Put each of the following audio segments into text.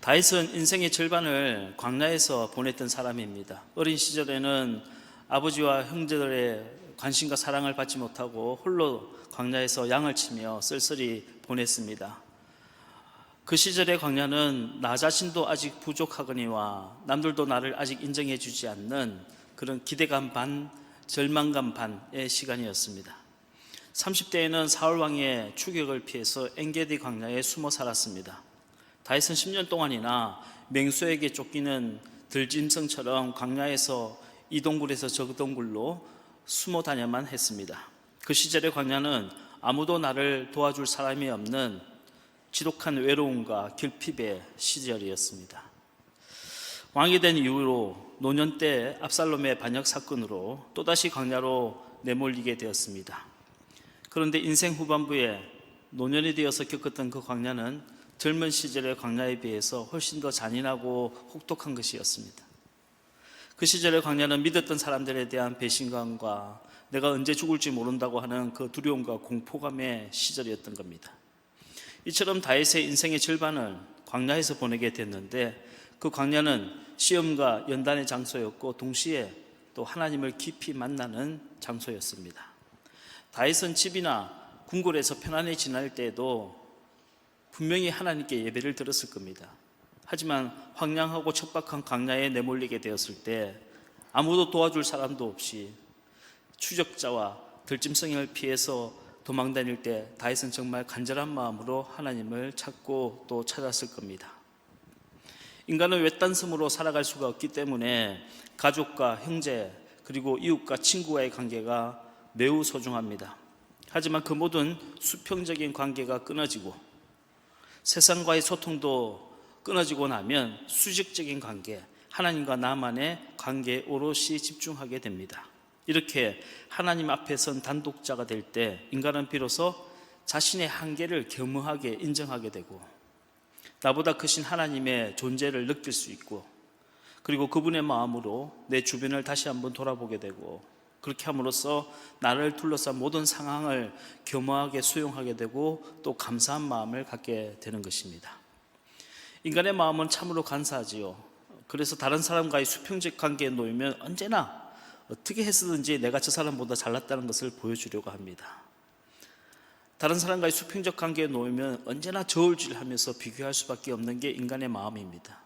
다윗은 인생의 절반을 광야에서 보냈던 사람입니다. 어린 시절에는 아버지와 형제들의 관심과 사랑을 받지 못하고 홀로 광야에서 양을 치며 쓸쓸히 보냈습니다. 그 시절의 광야는 나 자신도 아직 부족하거니와 남들도 나를 아직 인정해 주지 않는 그런 기대감 반, 절망감 반의 시간이었습니다. 30대에는 사울 왕의 추격을 피해서 엔게디 광야에 숨어 살았습니다. 다윗은 10년 동안이나 맹수에게 쫓기는 들짐승처럼 광야에서 이 동굴에서 저 동굴로 숨어 다녀만 했습니다. 그 시절의 광야는 아무도 나를 도와줄 사람이 없는 지독한 외로움과 결핍의 시절이었습니다. 왕이 된 이후로 노년 때 압살롬의 반역 사건으로 또다시 광야로 내몰리게 되었습니다. 그런데 인생 후반부에 노년이 되어서 겪었던 그 광야는 젊은 시절의 광야에 비해서 훨씬 더 잔인하고 혹독한 것이었습니다. 그 시절의 광야는 믿었던 사람들에 대한 배신감과 내가 언제 죽을지 모른다고 하는 그 두려움과 공포감의 시절이었던 겁니다. 이처럼 다윗의 인생의 절반을 광야에서 보내게 됐는데 그 광야는 시험과 연단의 장소였고 동시에 또 하나님을 깊이 만나는 장소였습니다. 다윗은 집이나 궁궐에서 편안히 지낼 때에도 분명히 하나님께 예배를 드렸을 겁니다. 하지만 황량하고 척박한 광야에 내몰리게 되었을 때 아무도 도와줄 사람도 없이 추적자와 들짐승을 피해서 도망다닐 때 다윗은 정말 간절한 마음으로 하나님을 찾고 또 찾았을 겁니다. 인간은 외딴섬으로 살아갈 수가 없기 때문에 가족과 형제 그리고 이웃과 친구와의 관계가 매우 소중합니다. 하지만 그 모든 수평적인 관계가 끊어지고 세상과의 소통도 끊어지고 나면 수직적인 관계, 하나님과 나만의 관계에 오롯이 집중하게 됩니다. 이렇게 하나님 앞에 선 단독자가 될 때 인간은 비로소 자신의 한계를 겸허하게 인정하게 되고 나보다 크신 하나님의 존재를 느낄 수 있고 그리고 그분의 마음으로 내 주변을 다시 한번 돌아보게 되고 그렇게 함으로써 나를 둘러싼 모든 상황을 겸허하게 수용하게 되고 또 감사한 마음을 갖게 되는 것입니다. 인간의 마음은 참으로 간사하지요. 그래서 다른 사람과의 수평적 관계에 놓이면 언제나 어떻게 해서든지 내가 저 사람보다 잘났다는 것을 보여주려고 합니다. 다른 사람과의 수평적 관계에 놓이면 언제나 저울질하면서 비교할 수밖에 없는 게 인간의 마음입니다.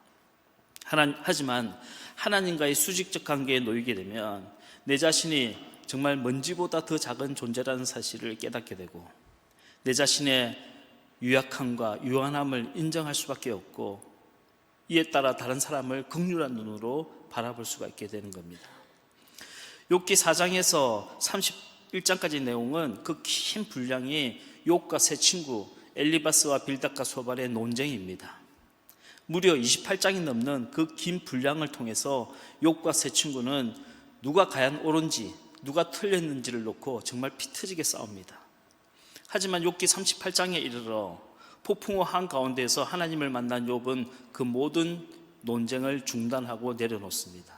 하지만 하나님과의 수직적 관계에 놓이게 되면 내 자신이 정말 먼지보다 더 작은 존재라는 사실을 깨닫게 되고 내 자신의 유약함과 유한함을 인정할 수밖에 없고 이에 따라 다른 사람을 긍휼한 눈으로 바라볼 수가 있게 되는 겁니다. 욥기 4장에서 31장까지 내용은 그 긴 분량이 욥과 세 친구 엘리바스와 빌닷과 소발의 논쟁입니다. 무려 28장이 넘는 그 긴 분량을 통해서 욥과 세 친구는 누가 과연 옳은지 누가 틀렸는지를 놓고 정말 피터지게 싸웁니다. 하지만 욥기 38장에 이르러 폭풍우 한가운데에서 하나님을 만난 욥은 그 모든 논쟁을 중단하고 내려놓습니다.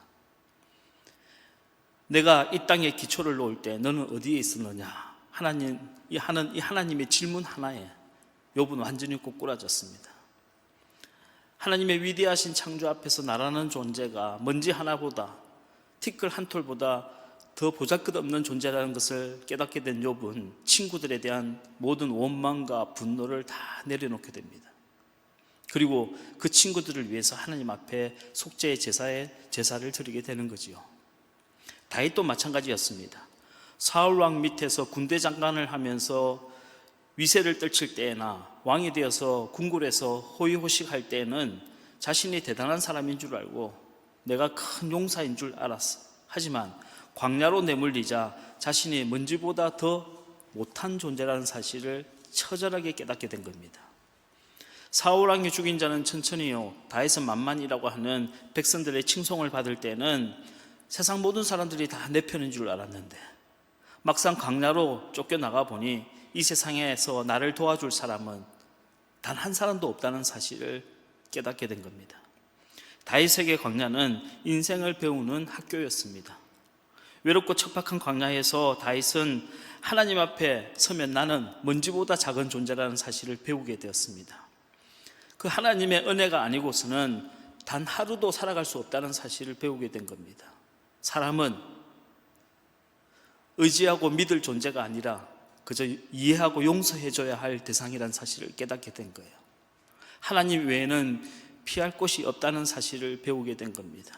내가 이 땅에 기초를 놓을 때 너는 어디에 있었느냐? 이 하나님의 질문 하나에 욥은 완전히 꼬꾸라졌습니다. 하나님의 위대하신 창조 앞에서 나라는 존재가 먼지 하나보다 티끌 한 톨보다 더 보잘것없는 존재라는 것을 깨닫게 된 욥은 친구들에 대한 모든 원망과 분노를 다 내려놓게 됩니다. 그리고 그 친구들을 위해서 하나님 앞에 속죄의 제사를 드리게 되는 거지요. 다윗도 마찬가지였습니다. 사울 왕 밑에서 군대 장관을 하면서 위세를 떨칠 때나 왕이 되어서 궁궐에서 호의호식할 때는 자신이 대단한 사람인 줄 알고 내가 큰 용사인 줄 알았어. 하지만 광야로 내몰리자 자신이 먼지보다 더 못한 존재라는 사실을 처절하게 깨닫게 된 겁니다. 사울 왕이 죽인 자는 천천히요 다윗은 만만이라고 하는 백성들의 칭송을 받을 때는 세상 모든 사람들이 다 내 편인 줄 알았는데 막상 광야로 쫓겨나가 보니 이 세상에서 나를 도와줄 사람은 단 한 사람도 없다는 사실을 깨닫게 된 겁니다. 다윗에게 광야는 인생을 배우는 학교였습니다. 외롭고 척박한 광야에서 다윗은 하나님 앞에 서면 나는 먼지보다 작은 존재라는 사실을 배우게 되었습니다. 그 하나님의 은혜가 아니고서는 단 하루도 살아갈 수 없다는 사실을 배우게 된 겁니다. 사람은 의지하고 믿을 존재가 아니라 그저 이해하고 용서해줘야 할 대상이라는 사실을 깨닫게 된 거예요. 하나님 외에는 피할 곳이 없다는 사실을 배우게 된 겁니다.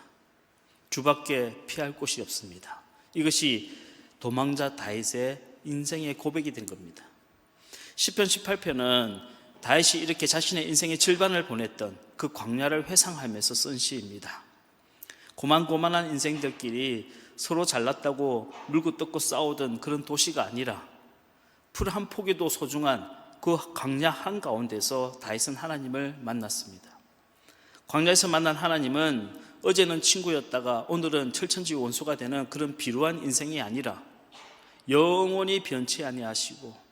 주밖에 피할 곳이 없습니다. 이것이 도망자 다윗의 인생의 고백이 된 겁니다. 시편 18편은 다윗이 이렇게 자신의 인생의 절반을 보냈던 그 광야를 회상하면서 쓴 시입니다. 고만고만한 인생들끼리 서로 잘났다고 물고 뜯고 싸우던 그런 도시가 아니라 풀 한 포기도 소중한 그 광야 한가운데서 다윗은 하나님을 만났습니다. 광야에서 만난 하나님은 어제는 친구였다가 오늘은 철천지 원수가 되는 그런 비루한 인생이 아니라 영원히 변치 아니하시고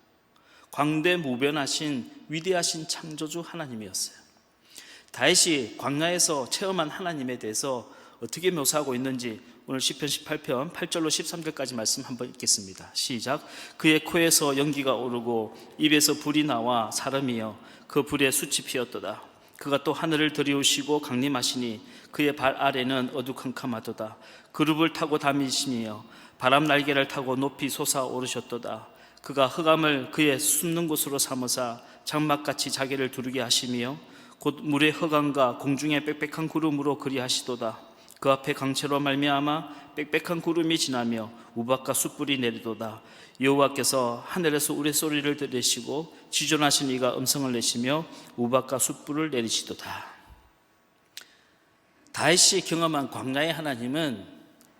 광대무변하신 위대하신 창조주 하나님이었어요. 다윗이 광야에서 체험한 하나님에 대해서 어떻게 묘사하고 있는지 오늘 시편 18편 8절로 13절까지 말씀 한번 읽겠습니다. 시작. 그의 코에서 연기가 오르고 입에서 불이 나와 사름이여 그 불에 숯이 피었도다. 그가 또 하늘을 들이우시고 강림하시니 그의 발 아래는 어두컴컴하도다. 그룹을 타고 다니시며 바람 날개를 타고 높이 솟아오르셨도다. 그가 흑암을 그의 숨는 곳으로 삼으사 장막같이 자기를 두르게 하시며 곧 물의 흑암과 공중의 빽빽한 구름으로 그리하시도다. 그 앞에 강체로 말미암아 빽빽한 구름이 지나며 우박과 숯불이 내리도다. 여호와께서 하늘에서 우레소리를 들으시고 지존하신 이가 음성을 내시며 우박과 숯불을 내리시도다. 다윗이 경험한 광야의 하나님은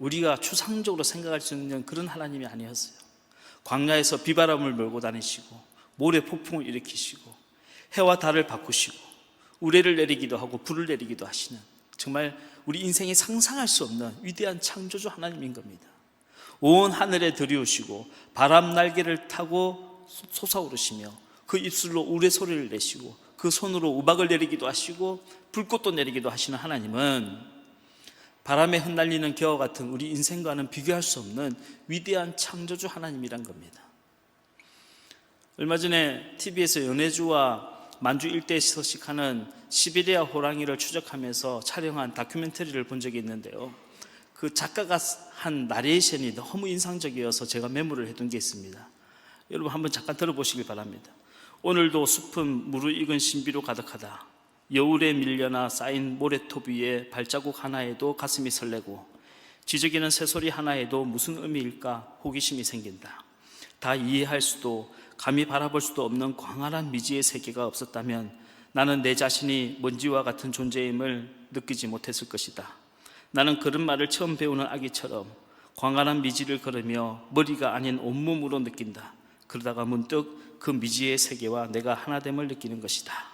우리가 추상적으로 생각할 수 있는 그런 하나님이 아니었어요. 광야에서 비바람을 몰고 다니시고 모래 폭풍을 일으키시고 해와 달을 바꾸시고 우레를 내리기도 하고 불을 내리기도 하시는 정말 우리 인생이 상상할 수 없는 위대한 창조주 하나님인 겁니다. 온 하늘에 들이우시고 바람 날개를 타고 솟아오르시며 그 입술로 우레 소리를 내시고 그 손으로 우박을 내리기도 하시고 불꽃도 내리기도 하시는 하나님은 바람에 흩날리는 겨와 같은 우리 인생과는 비교할 수 없는 위대한 창조주 하나님이란 겁니다. 얼마 전에 TV에서 연해주와 만주 일대에 서식하는 시베리아 호랑이를 추적하면서 촬영한 다큐멘터리를 본 적이 있는데요. 그 작가가 한 나레이션이 너무 인상적이어서 제가 메모를 해둔 게 있습니다. 여러분 한번 잠깐 들어보시길 바랍니다. 오늘도 숲은 무르익은 신비로 가득하다. 여울에 밀려나 쌓인 모래톱 위에 발자국 하나에도 가슴이 설레고 지저귀는 새소리 하나에도 무슨 의미일까 호기심이 생긴다. 다 이해할 수도 감히 바라볼 수도 없는 광활한 미지의 세계가 없었다면 나는 내 자신이 먼지와 같은 존재임을 느끼지 못했을 것이다. 나는 그런 말을 처음 배우는 아기처럼 광활한 미지를 걸으며 머리가 아닌 온몸으로 느낀다. 그러다가 문득 그 미지의 세계와 내가 하나됨을 느끼는 것이다.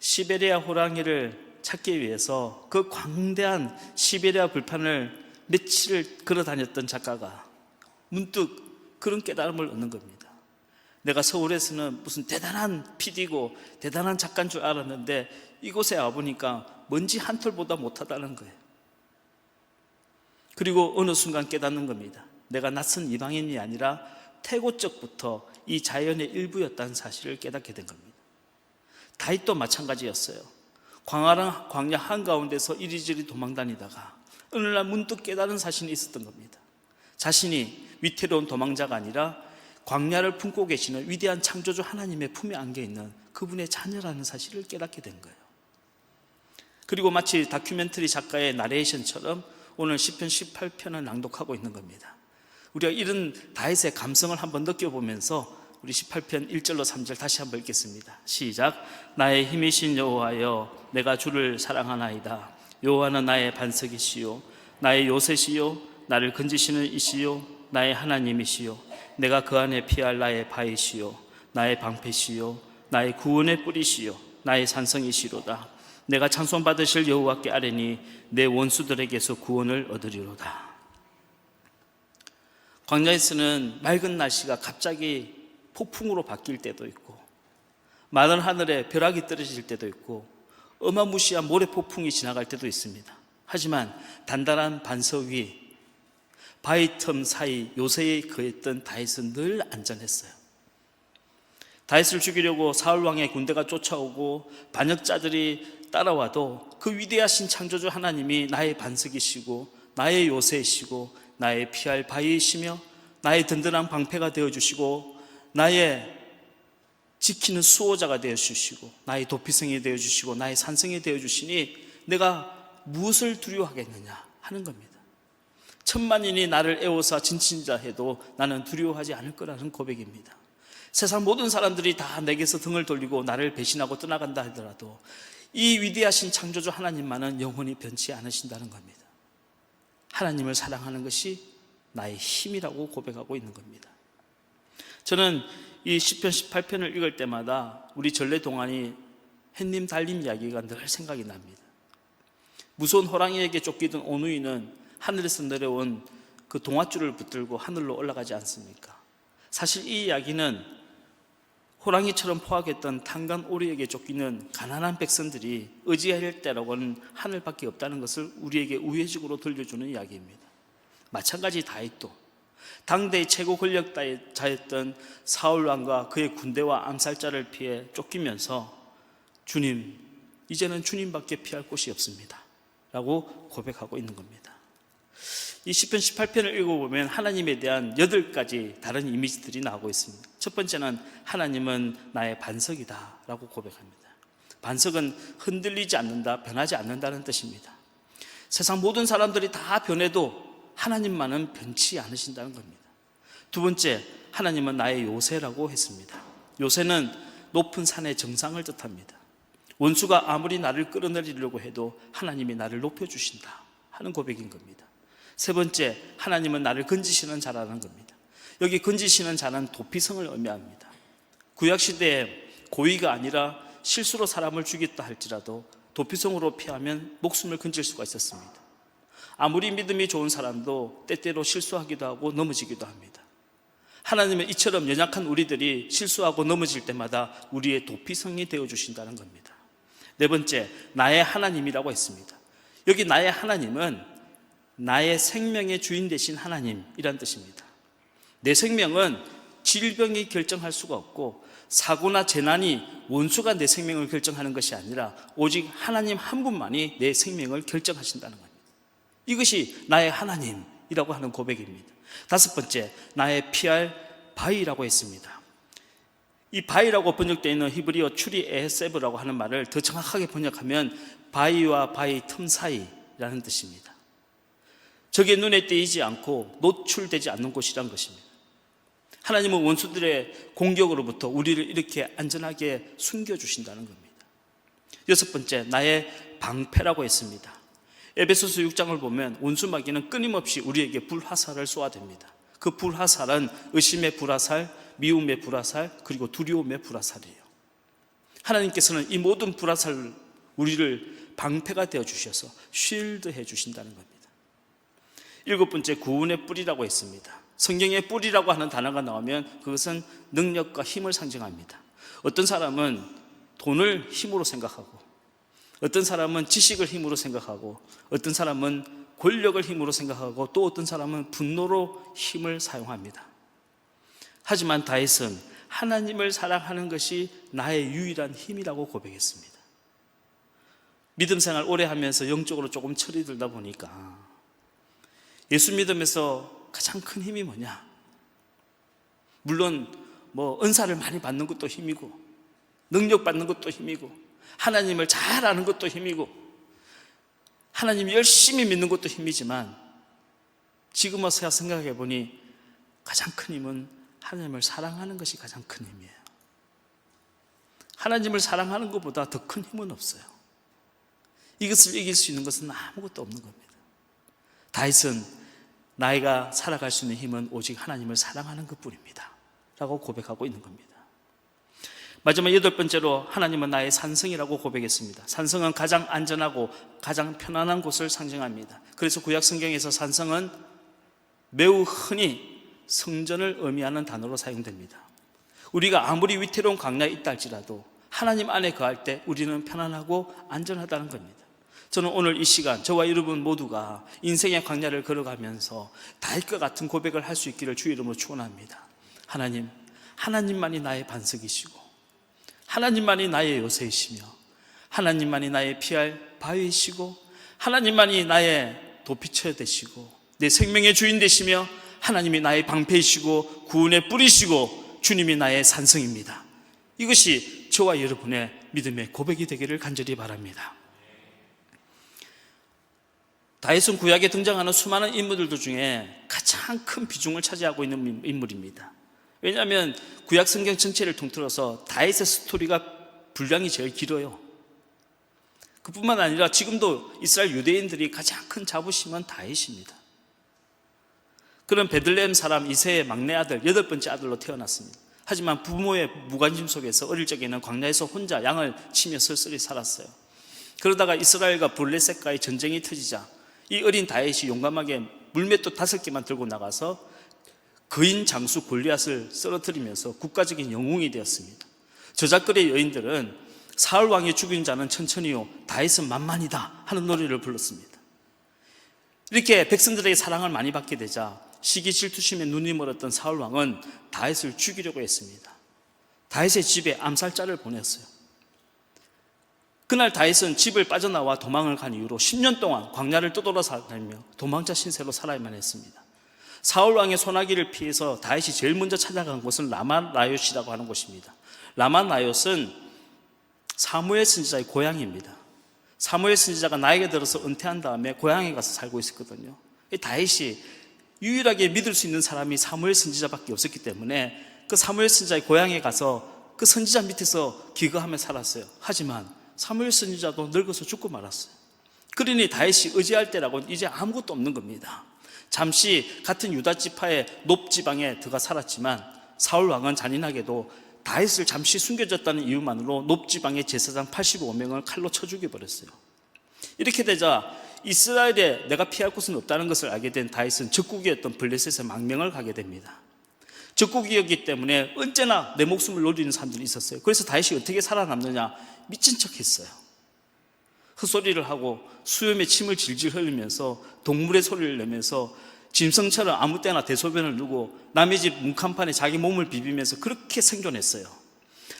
시베리아 호랑이를 찾기 위해서 그 광대한 시베리아 불판을 며칠을 걸어 다녔던 작가가 문득 그런 깨달음을 얻는 겁니다. 내가 서울에서는 무슨 대단한 PD고 대단한 작가인 줄 알았는데 이곳에 와보니까 먼지 한 털보다 못하다는 거예요. 그리고 어느 순간 깨닫는 겁니다. 내가 낯선 이방인이 아니라 태고적부터 이 자연의 일부였다는 사실을 깨닫게 된 겁니다. 다윗도 마찬가지였어요. 광활한 광야 한가운데서 이리저리 도망다니다가 어느 날 문득 깨달은 사실이 있었던 겁니다. 자신이 위태로운 도망자가 아니라 광야를 품고 계시는 위대한 창조주 하나님의 품에 안겨있는 그분의 자녀라는 사실을 깨닫게 된 거예요. 그리고 마치 다큐멘터리 작가의 나레이션처럼 오늘 시편 18편을 낭독하고 있는 겁니다. 우리가 이런 다윗의 감성을 한번 느껴보면서 우리 18편 1절로 3절 다시 한번 읽겠습니다. 시작. 나의 힘이신 여호와여 내가 주를 사랑하나이다. 여호와는 나의 반석이시요 나의 요새시요 나를 건지시는 이시요 나의 하나님이시요 내가 그 안에 피할 나의 바위시요 나의 방패시요 나의 구원의 뿌리시요 나의 산성이시로다. 내가 찬송받으실 여호와께 아뢰니 내 원수들에게서 구원을 얻으리로다. 광야에서는 맑은 날씨가 갑자기 폭풍으로 바뀔 때도 있고 마른 하늘에 벼락이 떨어질 때도 있고 어마무시한 모래폭풍이 지나갈 때도 있습니다. 하지만 단단한 반석 위 바위 틈 사이 요새에 거했던 다윗은 늘 안전했어요. 다윗을 죽이려고 사울 왕의 군대가 쫓아오고 반역자들이 따라와도 그 위대하신 창조주 하나님이 나의 반석이시고 나의 요새이시고 나의 피할 바위이시며 나의 든든한 방패가 되어주시고 나의 지키는 수호자가 되어주시고 나의 도피성이 되어주시고 나의 산성이 되어주시니 내가 무엇을 두려워하겠느냐 하는 겁니다. 천만인이 나를 애워싸 진친자 해도 나는 두려워하지 않을 거라는 고백입니다. 세상 모든 사람들이 다 내게서 등을 돌리고 나를 배신하고 떠나간다 하더라도 이 위대하신 창조주 하나님만은 영원히 변치 않으신다는 겁니다. 하나님을 사랑하는 것이 나의 힘이라고 고백하고 있는 겁니다. 저는 이 시편 18편을 읽을 때마다 우리 전래 동안이 햇님 달님 이야기가 늘 생각이 납니다. 무서운 호랑이에게 쫓기던 오누이는 하늘에서 내려온 그 동아줄을 붙들고 하늘로 올라가지 않습니까? 사실 이 이야기는 호랑이처럼 포악했던 탄간 오리에게 쫓기는 가난한 백성들이 의지할 때라고는 하늘밖에 없다는 것을 우리에게 우회적으로 들려주는 이야기입니다. 마찬가지 다윗도 당대의 최고 권력자였던 사울 왕과 그의 군대와 암살자를 피해 쫓기면서 주님, 이제는 주님밖에 피할 곳이 없습니다 라고 고백하고 있는 겁니다. 이 시편 18편을 읽어보면 하나님에 대한 8가지 다른 이미지들이 나오고 있습니다. 첫 번째는 하나님은 나의 반석이다 라고 고백합니다. 반석은 흔들리지 않는다, 변하지 않는다는 뜻입니다. 세상 모든 사람들이 다 변해도 하나님만은 변치 않으신다는 겁니다. 두 번째, 하나님은 나의 요새라고 했습니다. 요새는 높은 산의 정상을 뜻합니다. 원수가 아무리 나를 끌어내리려고 해도 하나님이 나를 높여주신다 하는 고백인 겁니다. 세 번째, 하나님은 나를 건지시는 자라는 겁니다. 여기 건지시는 자는 도피성을 의미합니다. 구약시대에 고의가 아니라 실수로 사람을 죽였다 할지라도 도피성으로 피하면 목숨을 건질 수가 있었습니다. 아무리 믿음이 좋은 사람도 때때로 실수하기도 하고 넘어지기도 합니다. 하나님은 이처럼 연약한 우리들이 실수하고 넘어질 때마다 우리의 도피성이 되어주신다는 겁니다. 네 번째, 나의 하나님이라고 했습니다. 여기 나의 하나님은 나의 생명의 주인 되신 하나님이란 뜻입니다. 내 생명은 질병이 결정할 수가 없고 사고나 재난이 원수가 내 생명을 결정하는 것이 아니라 오직 하나님 한 분만이 내 생명을 결정하신다는 겁니다. 이것이 나의 하나님이라고 하는 고백입니다. 다섯 번째, 나의 피할 바위라고 했습니다. 이 바위라고 번역되어 있는 히브리어 추리 에세브라고 하는 말을 더 정확하게 번역하면 바위와 바위 틈 사이라는 뜻입니다. 적의 눈에 띄지 않고 노출되지 않는 곳이란 것입니다. 하나님은 원수들의 공격으로부터 우리를 이렇게 안전하게 숨겨주신다는 겁니다. 여섯 번째, 나의 방패라고 했습니다. 에베소서 6장을 보면 원수 마귀는 끊임없이 우리에게 불화살을 쏘아댑니다. 그 불화살은 의심의 불화살, 미움의 불화살, 그리고 두려움의 불화살이에요. 하나님께서는 이 모든 불화살을 우리를 방패가 되어 주셔서 쉴드해 주신다는 겁니다. 일곱 번째, 구원의 뿌리라고 했습니다. 성경에 뿌리라고 하는 단어가 나오면 그것은 능력과 힘을 상징합니다. 어떤 사람은 돈을 힘으로 생각하고, 어떤 사람은 지식을 힘으로 생각하고, 어떤 사람은 권력을 힘으로 생각하고, 또 어떤 사람은 분노로 힘을 사용합니다. 하지만 다윗은 하나님을 사랑하는 것이 나의 유일한 힘이라고 고백했습니다. 믿음 생활 오래 하면서 영적으로 조금 철이 들다 보니까 예수 믿으면서 가장 큰 힘이 뭐냐? 물론 은사를 많이 받는 것도 힘이고, 능력 받는 것도 힘이고, 하나님을 잘 아는 것도 힘이고, 하나님 열심히 믿는 것도 힘이지만 지금 와서 생각해 보니 가장 큰 힘은 하나님을 사랑하는 것이 가장 큰 힘이에요. 하나님을 사랑하는 것보다 더 큰 힘은 없어요. 이것을 이길 수 있는 것은 아무것도 없는 겁니다. 다윗은 나이가 살아갈 수 있는 힘은 오직 하나님을 사랑하는 것뿐입니다 라고 고백하고 있는 겁니다. 마지막 여덟 번째로 하나님은 나의 산성이라고 고백했습니다. 산성은 가장 안전하고 가장 편안한 곳을 상징합니다. 그래서 구약 성경에서 산성은 매우 흔히 성전을 의미하는 단어로 사용됩니다. 우리가 아무리 위태로운 광야에 있다 할지라도 하나님 안에 거할 때 우리는 편안하고 안전하다는 겁니다. 저는 오늘 이 시간 저와 여러분 모두가 인생의 광야를 걸어가면서 다윗과 같은 고백을 할 수 있기를 주의 이름으로 축원합니다. 하나님, 하나님만이 나의 반석이시고 하나님만이 나의 요새이시며 하나님만이 나의 피할 바위이시고 하나님만이 나의 도피처 되시고 내 생명의 주인 되시며 하나님이 나의 방패이시고 구원의 뿌리시고 주님이 나의 산성입니다. 이것이 저와 여러분의 믿음의 고백이 되기를 간절히 바랍니다. 다윗은 구약에 등장하는 수많은 인물들 중에 가장 큰 비중을 차지하고 있는 인물입니다. 왜냐하면 구약 성경 전체를 통틀어서 다윗의 스토리가 분량이 제일 길어요. 그뿐만 아니라 지금도 이스라엘 유대인들이 가장 큰 자부심은 다윗입니다. 그런 베들레헴 사람 이새의 막내 아들, 8번째 아들로 태어났습니다. 하지만 부모의 무관심 속에서 어릴 적에는 광야에서 혼자 양을 치며 쓸쓸히 살았어요. 그러다가 이스라엘과 블레셋과의 전쟁이 터지자 이 어린 다윗이 용감하게 물맷돌 5개만 들고 나가서 거인 장수 골리앗을 쓰러뜨리면서 국가적인 영웅이 되었습니다. 저작거리의 여인들은 사울 왕이 죽인 자는 천천히요 다윗은 만만이다 하는 노래를 불렀습니다. 이렇게 백성들에게 사랑을 많이 받게 되자 시기 질투심에 눈이 멀었던 사울 왕은 다윗을 죽이려고 했습니다. 다윗의 집에 암살자를 보냈어요. 그날 다윗은 집을 빠져나와 도망을 간 이후로 10년 동안 광야를 떠돌아다니며 도망자 신세로 살아야만 했습니다. 사울 왕의 소나기를 피해서 다윗이 제일 먼저 찾아간 곳은 라마나옳이라고 하는 곳입니다. 라마나옳은 사무엘 선지자의 고향입니다. 사무엘 선지자가 나이가 들어서 은퇴한 다음에 고향에 가서 살고 있었거든요. 다윗이 유일하게 믿을 수 있는 사람이 사무엘 선지자밖에 없었기 때문에 그 사무엘 선지자의 고향에 가서 그 선지자 밑에서 기거하며 살았어요. 하지만 사무엘 선지자도 늙어서 죽고 말았어요. 그러니 다윗이 의지할 때라고는 이제 아무것도 없는 겁니다. 잠시 같은 유다 지파의 높 지방에 들어가 살았지만 사울 왕은 잔인하게도 다윗을 잠시 숨겨졌다는 이유만으로 높 지방의 제사장 85명을 칼로 쳐 죽여버렸어요. 이렇게 되자 이스라엘에 내가 피할 곳은 없다는 것을 알게 된 다윗은 적국이었던 블레셋에 망명을 가게 됩니다. 적국이었기 때문에 언제나 내 목숨을 노리는 사람들이 있었어요. 그래서 다윗이 어떻게 살아남느냐, 미친 척 했어요. 헛소리를 하고 수염에 침을 질질 흘리면서 동물의 소리를 내면서 짐승처럼 아무 때나 대소변을 누고 남의 집 문간판에 자기 몸을 비비면서 그렇게 생존했어요.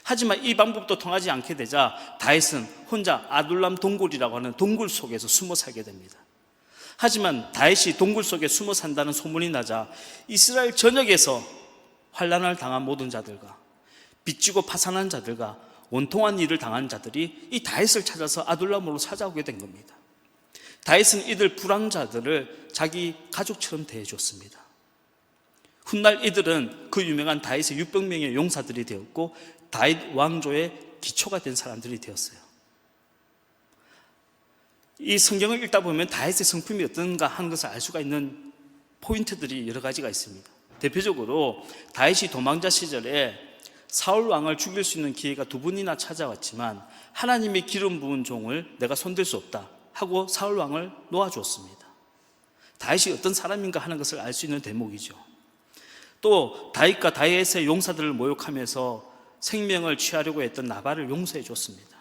하지만 이 방법도 통하지 않게 되자 다윗은 혼자 아둘람 동굴이라고 하는 동굴 속에서 숨어 살게 됩니다. 하지만 다윗이 동굴 속에 숨어 산다는 소문이 나자 이스라엘 전역에서 환난을 당한 모든 자들과 빚지고 파산한 자들과 원통한 일을 당한 자들이 이 다윗을 찾아서 아둘람으로 찾아오게 된 겁니다. 다윗은 이들 불황자들을 자기 가족처럼 대해줬습니다. 훗날 이들은 그 유명한 다윗의 600명의 용사들이 되었고 다윗 왕조의 기초가 된 사람들이 되었어요. 이 성경을 읽다 보면 다윗의 성품이 어떤가 하는 것을 알 수가 있는 포인트들이 여러 가지가 있습니다. 대표적으로 다윗이 도망자 시절에 사울 왕을 죽일 수 있는 기회가 2번이나 찾아왔지만 하나님의 기름 부은 종을 내가 손댈 수 없다 하고 사울 왕을 놓아주었습니다. 다윗이 어떤 사람인가 하는 것을 알 수 있는 대목이죠. 또 다윗과 다윗의 용사들을 모욕하면서 생명을 취하려고 했던 나발을 용서해 줬습니다.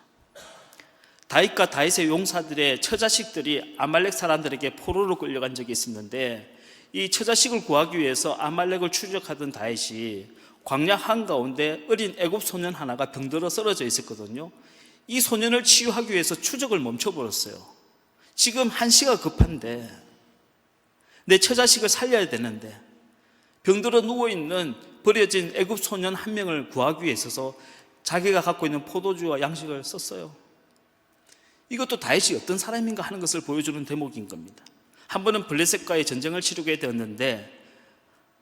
다윗과 다윗의 용사들의 처자식들이 아말렉 사람들에게 포로로 끌려간 적이 있었는데 이 처자식을 구하기 위해서 아말렉을 추격하던 다윗이 광야 한가운데 어린 애굽 소년 하나가 병들어 쓰러져 있었거든요. 이 소년을 치유하기 위해서 추적을 멈춰버렸어요. 지금 한시가 급한데 내 처자식을 살려야 되는데 병들어 누워있는 버려진 애굽 소년 한 명을 구하기 위해 있어서 자기가 갖고 있는 포도주와 양식을 썼어요. 이것도 다윗이 어떤 사람인가 하는 것을 보여주는 대목인 겁니다. 한 번은 블레셋과의 전쟁을 치르게 되었는데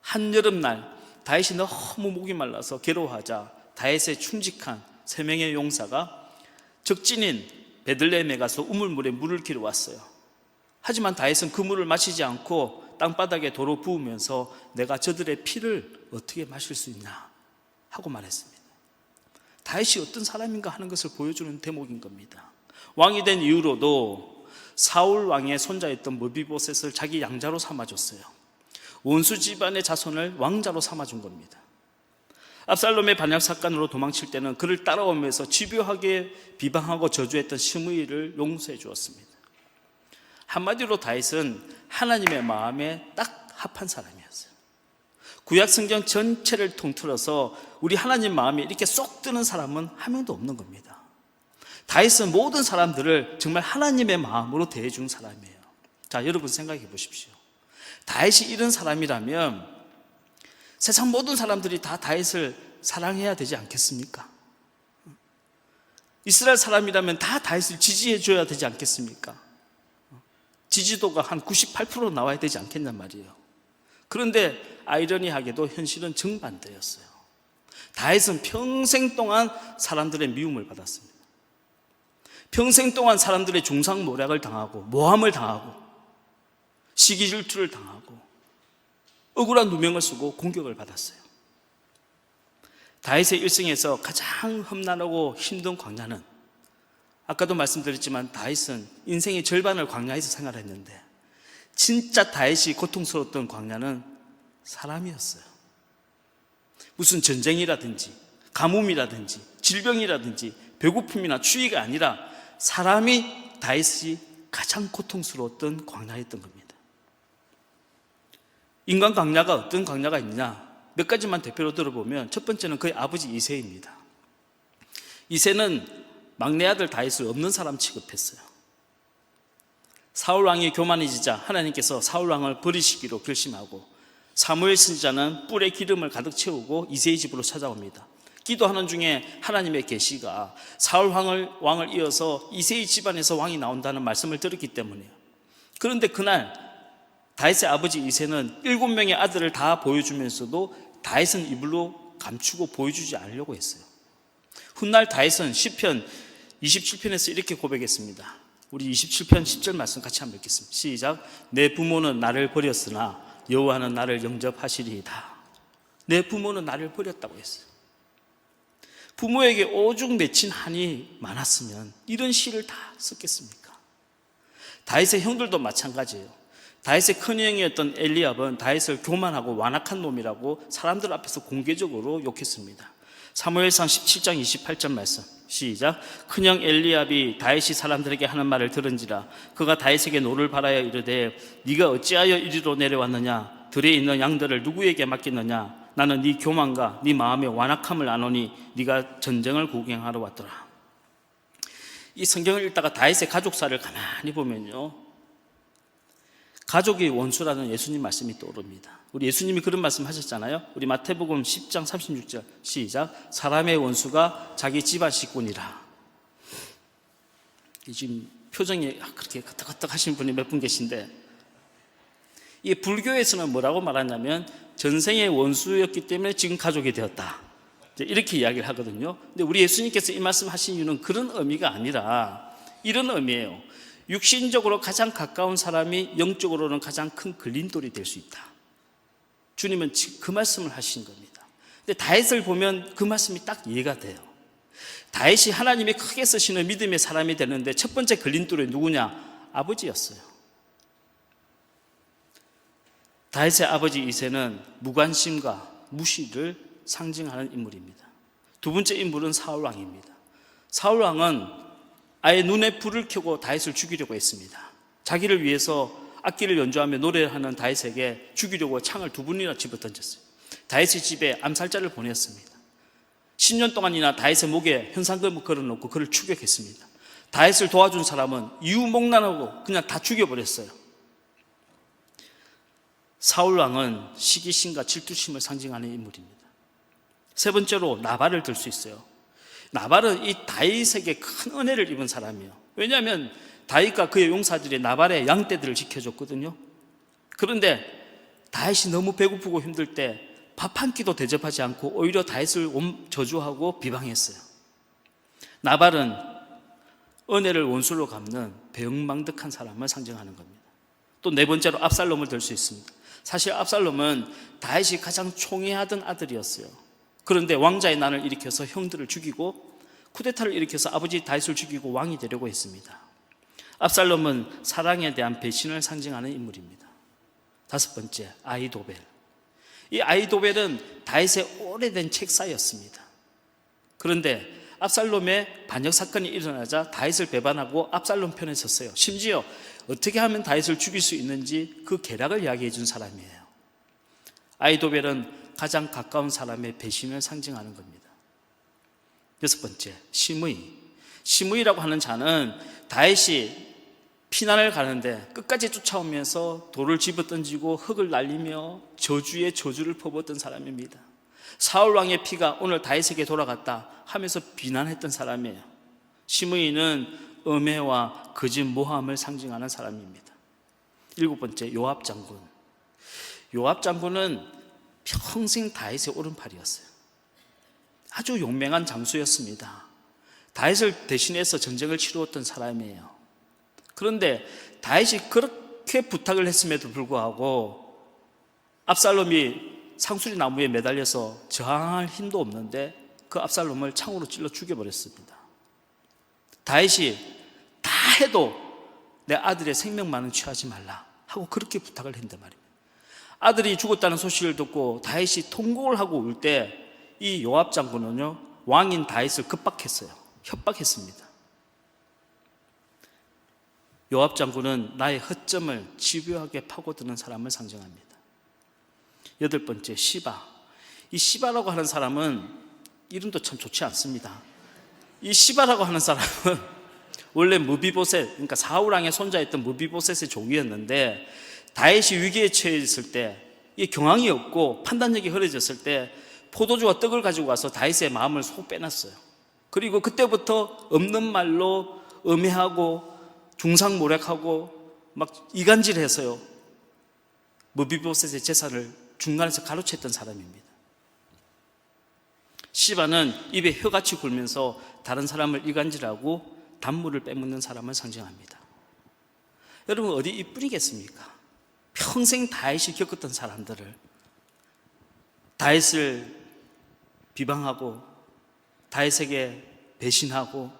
한여름날 다윗이 너무 목이 말라서 괴로워하자 다윗의 충직한 3명의 용사가 적진인 베들레헴에 가서 우물물에 물을 기르러 왔어요. 하지만 다윗은 그 물을 마시지 않고 땅바닥에 도로 부으면서 내가 저들의 피를 어떻게 마실 수 있나 하고 말했습니다. 다윗이 어떤 사람인가 하는 것을 보여주는 대목인 겁니다. 왕이 된 이후로도 사울 왕의 손자였던 머비보셋을 자기 양자로 삼아줬어요. 원수 집안의 자손을 왕자로 삼아준 겁니다. 압살롬의 반역 사건으로 도망칠 때는 그를 따라오면서 집요하게 비방하고 저주했던 시므이를 용서해 주었습니다. 한마디로 다윗은 하나님의 마음에 딱 합한 사람이었어요. 구약 성경 전체를 통틀어서 우리 하나님 마음에 이렇게 쏙 드는 사람은 한 명도 없는 겁니다. 다윗은 모든 사람들을 정말 하나님의 마음으로 대해준 사람이에요. 자, 여러분 생각해 보십시오. 다윗이 이런 사람이라면 세상 모든 사람들이 다 다윗을 사랑해야 되지 않겠습니까? 이스라엘 사람이라면 다 다윗을 지지해 줘야 되지 않겠습니까? 지지도가 한 98% 나와야 되지 않겠냔 말이에요. 그런데 아이러니하게도 현실은 정반대였어요. 다윗은 평생 동안 사람들의 미움을 받았습니다. 평생 동안 사람들의 중상모략을 당하고 모함을 당하고 시기질투를 당하고 억울한 누명을 쓰고 공격을 받았어요. 다윗의 일생에서 가장 험난하고 힘든 광야는, 아까도 말씀드렸지만 다윗은 인생의 절반을 광야에서 생활했는데 진짜 다윗이 고통스러웠던 광야는 사람이었어요. 무슨 전쟁이라든지 가뭄이라든지 질병이라든지 배고픔이나 추위가 아니라 사람이 다윗이 가장 고통스러웠던 광야였던 겁니다. 인간 광야가 어떤 광야가 있느냐, 몇 가지만 대표로 들어보면 첫 번째는 그의 아버지 이새입니다. 이새는 막내 아들 다윗을 없는 사람 취급했어요. 사울 왕이 교만해지자 하나님께서 사울 왕을 버리시기로 결심하고 사무엘 선지자는 뿔에 기름을 가득 채우고 이새의 집으로 찾아옵니다. 기도하는 중에 하나님의 계시가 사울 왕을 이어서 이새의 집안에서 왕이 나온다는 말씀을 들었기 때문이에요. 그런데 그날 다윗의 아버지 이새는 7명의 아들을 다 보여주면서도 다윗은 이불로 감추고 보여주지 않으려고 했어요. 훗날 다윗은 시편 27편에서 이렇게 고백했습니다. 우리 27편 10절 말씀 같이 한번 읽겠습니다. 시작. 내 부모는 나를 버렸으나 여호와는 나를 영접하시리이다. 내 부모는 나를 버렸다고 했어요. 부모에게 오죽 맺힌 한이 많았으면 이런 시를 다 썼겠습니까? 다윗의 형들도 마찬가지예요. 다윗의 큰형이었던 엘리압은 다윗을 교만하고 완악한 놈이라고 사람들 앞에서 공개적으로 욕했습니다. 사무엘상 17장 28절 말씀 시작. 큰형 엘리압이 다윗이 사람들에게 하는 말을 들은지라 그가 다윗에게 노를 바라여 이르되 네가 어찌하여 이리로 내려왔느냐, 들에 있는 양들을 누구에게 맡겼느냐, 나는 네 교만과 네 마음의 완악함을 아노니 네가 전쟁을 구경하러 왔더라. 이 성경을 읽다가 다윗의 가족사를 가만히 보면요, 가족이 원수라는 예수님 말씀이 떠오릅니다. 우리 예수님이 그런 말씀 하셨잖아요. 우리 마태복음 10장 36절 시작. 사람의 원수가 자기 집안 식구니라. 지금 표정이 그렇게 끄덕끄덕 하신 분이 몇 분 계신데, 이 불교에서는 뭐라고 말하냐면 전생의 원수였기 때문에 지금 가족이 되었다, 이렇게 이야기를 하거든요. 근데 우리 예수님께서 이 말씀 하신 이유는 그런 의미가 아니라 이런 의미예요. 육신적으로 가장 가까운 사람이 영적으로는 가장 큰 걸림돌이 될 수 있다. 주님은 그 말씀을 하신 겁니다. 근데 다윗을 보면 그 말씀이 딱 이해가 돼요. 다윗이 하나님이 크게 쓰시는 믿음의 사람이 되는데 첫 번째 걸림돌이 누구냐? 아버지였어요. 다윗의 아버지 이새는 무관심과 무시를 상징하는 인물입니다. 두 번째 인물은 사울 왕입니다. 사울 왕은 아예 눈에 불을 켜고 다윗을 죽이려고 했습니다. 자기를 위해서 악기를 연주하며 노래하는 다윗에게 죽이려고 창을 2번이나 집어던졌어요. 다윗의 집에 암살자를 보냈습니다. 10년 동안이나 다윗의 목에 현상금을 걸어놓고 그를 추격했습니다. 다윗을 도와준 사람은 이유목난하고 그냥 다 죽여버렸어요. 사울 왕은 시기심과 질투심을 상징하는 인물입니다. 세 번째로 나발을 들 수 있어요. 나발은 이 다윗에게 큰 은혜를 입은 사람이에요. 왜냐하면 다윗과 그의 용사들이 나발의 양떼들을 지켜줬거든요. 그런데 다윗이 너무 배고프고 힘들 때 밥 한 끼도 대접하지 않고 오히려 다윗을 저주하고 비방했어요. 나발은 은혜를 원수로 갚는 배은망덕한 사람을 상징하는 겁니다. 또 네 번째로 압살롬을 들 수 있습니다. 사실 압살롬은 다윗이 가장 총애하던 아들이었어요. 그런데 왕자의 난을 일으켜서 형들을 죽이고 쿠데타를 일으켜서 아버지 다윗을 죽이고 왕이 되려고 했습니다. 압살롬은 사랑에 대한 배신을 상징하는 인물입니다. 다섯 번째, 아히도벨. 이 아히도벨은 다윗의 오래된 책사였습니다. 그런데 압살롬의 반역 사건이 일어나자 다윗을 배반하고 압살롬 편에 섰어요. 심지어 어떻게 하면 다윗을 죽일 수 있는지 그 계략을 이야기해 준 사람이에요. 아히도벨은 가장 가까운 사람의 배신을 상징하는 겁니다. 여섯 번째, 심의. 심의라고 하는 자는 다윗이 피난을 가는데 끝까지 쫓아오면서 돌을 집어던지고 흙을 날리며 저주의 저주를 퍼붓던 사람입니다. 사울 왕의 피가 오늘 다윗에게 돌아갔다 하면서 비난했던 사람이에요. 심의는 음해와 거짓 모함을 상징하는 사람입니다. 일곱 번째, 요압 장군. 요압 장군은 평생 다윗의 오른팔이었어요. 아주 용맹한 장수였습니다. 다윗을 대신해서 전쟁을 치루었던 사람이에요. 그런데 다윗이 그렇게 부탁을 했음에도 불구하고 압살롬이 상수리 나무에 매달려서 저항할 힘도 없는데 그 압살롬을 창으로 찔러 죽여버렸습니다. 다윗이 다 해도 내 아들의 생명만은 취하지 말라 하고 그렇게 부탁을 했단 말입니다. 아들이 죽었다는 소식을 듣고 다윗이 통곡을 하고 울 때 이 요압 장군은요, 왕인 다윗을 급박했어요. 협박했습니다. 요압 장군은 나의 허점을 집요하게 파고드는 사람을 상징합니다. 여덟 번째, 시바. 이 시바라고 하는 사람은 이름도 참 좋지 않습니다. 이 시바라고 하는 사람은 원래 무비보셋, 그러니까 사울 왕의 손자였던 무비보셋의 종이었는데 다윗이 위기에 처했을 때, 이 경황이 없고 판단력이 흐려졌을 때 포도주와 떡을 가지고 와서 다윗의 마음을 속 빼놨어요. 그리고 그때부터 없는 말로 음해하고 중상모략하고 막 이간질해서요, 무비보셋의 재산을 중간에서 가로챘던 사람입니다. 시바는 입에 혀같이 굴면서 다른 사람을 이간질하고 단물을 빼먹는 사람을 상징합니다. 여러분, 어디 이뿐이겠습니까? 평생 다윗이 겪었던 사람들을, 다윗을 비방하고 다윗에게 배신하고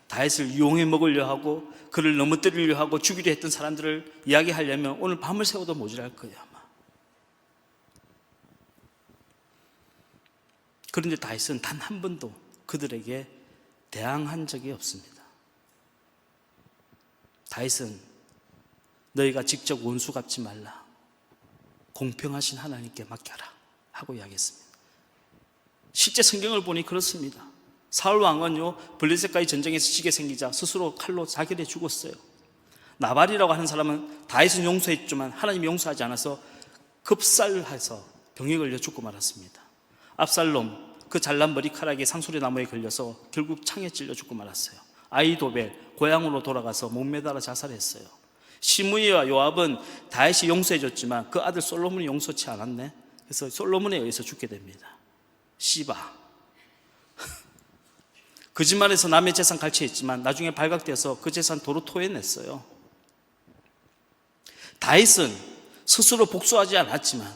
다윗을 이용해 먹으려 하고 그를 넘어뜨리려 하고 죽이려 했던 사람들을 이야기하려면 오늘 밤을 새워도 모자랄 거예요, 아마. 그런데 다윗은 단 한 번도 그들에게 대항한 적이 없습니다. 다윗은 너희가 직접 원수 갚지 말라, 공평하신 하나님께 맡겨라 하고 이야기했습니다. 실제 성경을 보니 그렇습니다. 사울 왕은요, 블레셋과의 전쟁에서 지게 생기자 스스로 칼로 자결해 죽었어요. 나발이라고 하는 사람은 다윗은 용서했지만 하나님이 용서하지 않아서 급살해서 병에 걸려 죽고 말았습니다. 압살롬, 그 잘난 머리카락이 상수리 나무에 걸려서 결국 창에 찔려 죽고 말았어요. 아히도벨, 고향으로 돌아가서 못 매달아 자살했어요. 시므이와 요압은 다윗이 용서해줬지만 그 아들 솔로몬이 용서치 않았네. 그래서 솔로몬에 의해서 죽게 됩니다. 시바, 거짓말해서 남의 재산 갈취했지만 나중에 발각되어서 그 재산 도로 토해냈어요. 다윗은 스스로 복수하지 않았지만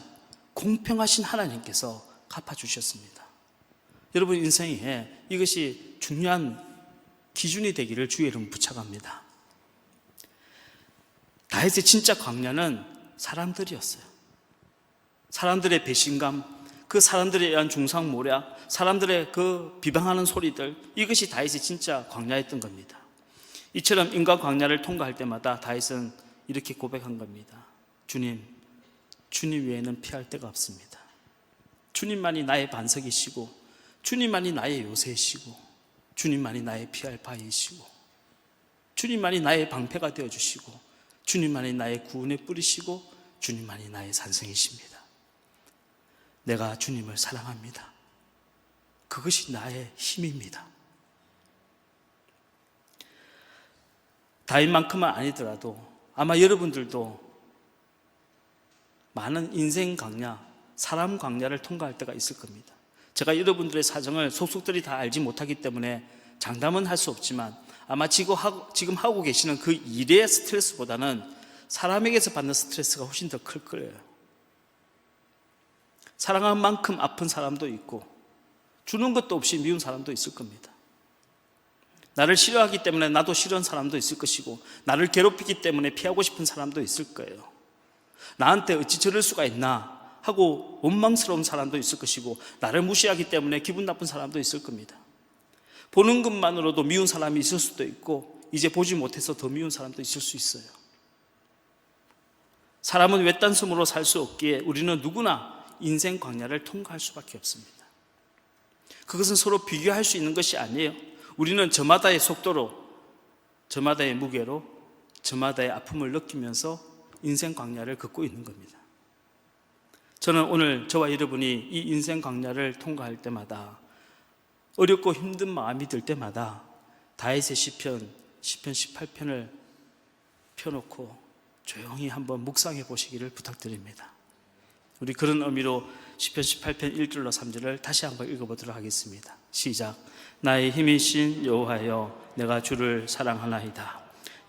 공평하신 하나님께서 갚아주셨습니다. 여러분 인생에 이것이 중요한 기준이 되기를 주의 이름 부탁합니다. 다윗의 진짜 광야는 사람들이었어요. 사람들의 배신감, 그 사람들에 의한 중상모략, 사람들의 그 비방하는 소리들, 이것이 다윗의 진짜 광야였던 겁니다. 이처럼 인간 광야를 통과할 때마다 다윗은 이렇게 고백한 겁니다. 주님 외에는 피할 데가 없습니다. 주님만이 나의 반석이시고, 주님만이 나의 요새이시고, 주님만이 나의 피할 바위이시고, 주님만이 나의 방패가 되어주시고, 주님만이 나의 구원의 뿌리시고, 주님만이 나의 산성이십니다. 내가 주님을 사랑합니다. 그것이 나의 힘입니다. 다윗만큼은 아니더라도 아마 여러분들도 많은 인생 광야, 사람 광야를 통과할 때가 있을 겁니다. 제가 여러분들의 사정을 속속들이 다 알지 못하기 때문에 장담은 할 수 없지만 아마 지금 하고 계시는 그 일의 스트레스보다는 사람에게서 받는 스트레스가 훨씬 더 클 거예요. 사랑한 만큼 아픈 사람도 있고 주는 것도 없이 미운 사람도 있을 겁니다. 나를 싫어하기 때문에 나도 싫어하는 사람도 있을 것이고, 나를 괴롭히기 때문에 피하고 싶은 사람도 있을 거예요. 나한테 어찌 저럴 수가 있나 하고 원망스러운 사람도 있을 것이고, 나를 무시하기 때문에 기분 나쁜 사람도 있을 겁니다. 보는 것만으로도 미운 사람이 있을 수도 있고, 이제 보지 못해서 더 미운 사람도 있을 수 있어요. 사람은 외딴섬으로 살 수 없기에 우리는 누구나 인생 광야를 통과할 수밖에 없습니다. 그것은 서로 비교할 수 있는 것이 아니에요. 우리는 저마다의 속도로, 저마다의 무게로, 저마다의 아픔을 느끼면서 인생 광야를 걷고 있는 겁니다. 저는 오늘 저와 여러분이 이 인생 광야를 통과할 때마다, 어렵고 힘든 마음이 들 때마다 다윗의 시편 18편을 펴놓고 조용히 한번 묵상해 보시기를 부탁드립니다. 우리 그런 의미로 시편 18편 1절로 3절을 다시 한번 읽어보도록 하겠습니다. 시작. 나의 힘이신 여호와여, 내가 주를 사랑하나이다.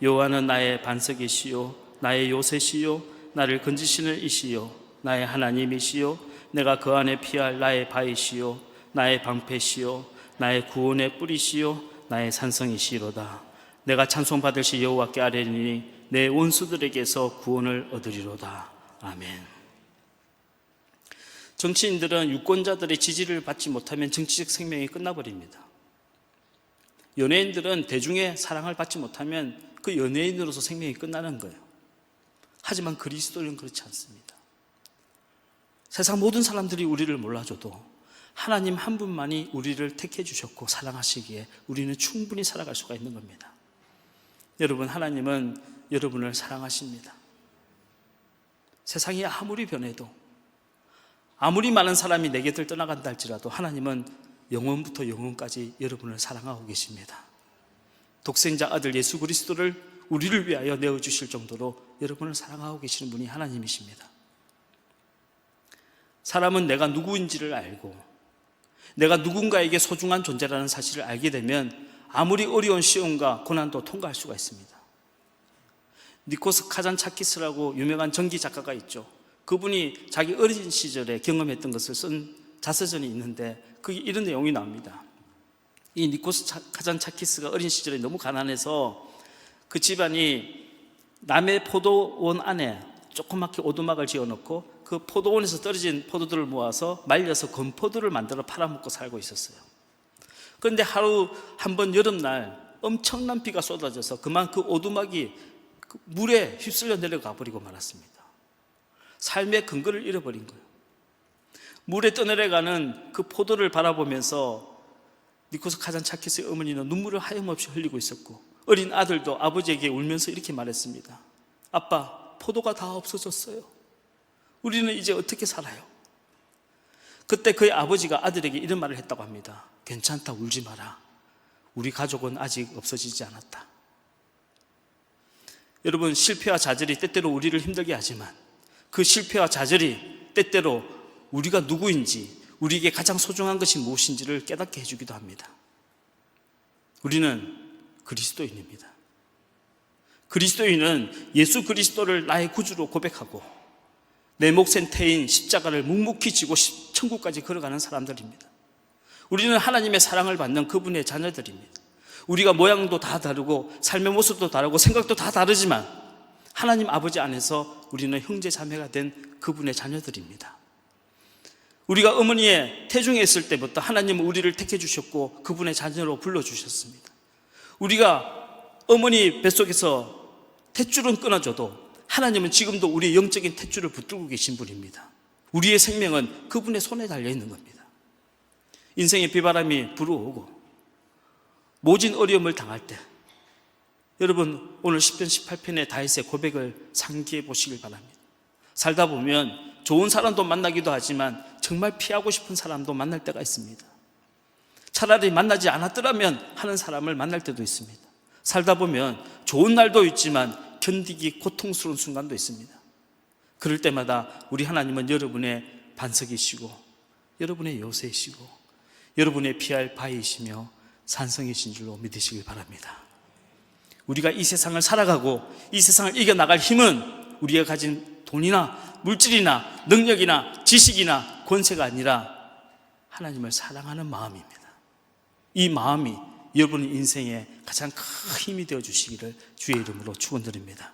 여호와는 나의 반석이시요 나의 요새시요 나를 건지시는 이시요 나의 하나님이시요 내가 그 안에 피할 나의 바위시요 나의 방패시요 나의 구원의 뿌리시요 나의 산성이시로다. 내가 찬송받을 시 여호와께 아뢰리니 내 원수들에게서 구원을 얻으리로다. 아멘. 정치인들은 유권자들의 지지를 받지 못하면 정치적 생명이 끝나버립니다. 연예인들은 대중의 사랑을 받지 못하면 그 연예인으로서 생명이 끝나는 거예요. 하지만 그리스도는 그렇지 않습니다. 세상 모든 사람들이 우리를 몰라줘도 하나님 한 분만이 우리를 택해 주셨고 사랑하시기에 우리는 충분히 살아갈 수가 있는 겁니다. 여러분, 하나님은 여러분을 사랑하십니다. 세상이 아무리 변해도, 아무리 많은 사람이 내 곁을 떠나간다 할지라도 하나님은 영원부터 영원까지 여러분을 사랑하고 계십니다. 독생자 아들 예수 그리스도를 우리를 위하여 내어주실 정도로 여러분을 사랑하고 계시는 분이 하나님이십니다. 사람은 내가 누구인지를 알고 내가 누군가에게 소중한 존재라는 사실을 알게 되면 아무리 어려운 시험과 고난도 통과할 수가 있습니다. 니코스 카잔차키스라고 유명한 전기 작가가 있죠. 그분이 자기 어린 시절에 경험했던 것을 쓴 자서전이 있는데 거기 이런 내용이 나옵니다. 이 니코스 카잔차키스가 어린 시절에 너무 가난해서 그 집안이 남의 포도원 안에 조그맣게 오두막을 지어놓고 그 포도원에서 떨어진 포도들을 모아서 말려서 건포도를 만들어 팔아먹고 살고 있었어요. 그런데 하루 한번 여름날 엄청난 비가 쏟아져서 그만 그 오두막이 물에 휩쓸려 내려가 버리고 말았습니다. 삶의 근거를 잃어버린 거예요. 물에 떠내려가는 그 포도를 바라보면서 니코스 카잔차키스의 어머니는 눈물을 하염없이 흘리고 있었고 어린 아들도 아버지에게 울면서 이렇게 말했습니다. 아빠, 포도가 다 없어졌어요. 우리는 이제 어떻게 살아요? 그때 그의 아버지가 아들에게 이런 말을 했다고 합니다. 괜찮다, 울지 마라. 우리 가족은 아직 없어지지 않았다. 여러분, 실패와 좌절이 때때로 우리를 힘들게 하지만 그 실패와 좌절이 때때로 우리가 누구인지, 우리에게 가장 소중한 것이 무엇인지를 깨닫게 해주기도 합니다. 우리는 그리스도인입니다. 그리스도인은 예수 그리스도를 나의 구주로 고백하고 내 몫엔 태인 십자가를 묵묵히 지고 천국까지 걸어가는 사람들입니다. 우리는 하나님의 사랑을 받는 그분의 자녀들입니다. 우리가 모양도 다 다르고 삶의 모습도 다르고 생각도 다 다르지만 하나님 아버지 안에서 우리는 형제 자매가 된 그분의 자녀들입니다. 우리가 어머니의 태중에 있을 때부터 하나님은 우리를 택해 주셨고 그분의 자녀로 불러주셨습니다. 우리가 어머니 뱃속에서 탯줄은 끊어져도 하나님은 지금도 우리의 영적인 탯줄을 붙들고 계신 분입니다. 우리의 생명은 그분의 손에 달려있는 겁니다. 인생의 비바람이 불어오고 모진 어려움을 당할 때 여러분, 오늘 시편 18편의 다윗의 고백을 상기해 보시길 바랍니다. 살다 보면 좋은 사람도 만나기도 하지만 정말 피하고 싶은 사람도 만날 때가 있습니다. 차라리 만나지 않았더라면 하는 사람을 만날 때도 있습니다. 살다 보면 좋은 날도 있지만 견디기 고통스러운 순간도 있습니다. 그럴 때마다 우리 하나님은 여러분의 반석이시고 여러분의 요새이시고 여러분의 피할 바위이시며 산성이신 줄로 믿으시길 바랍니다. 우리가 이 세상을 살아가고 이 세상을 이겨나갈 힘은 우리가 가진 돈이나 물질이나 능력이나 지식이나 권세가 아니라 하나님을 사랑하는 마음입니다. 이 마음이 여러분의 인생에 가장 큰 힘이 되어 주시기를 주의 이름으로 축원드립니다.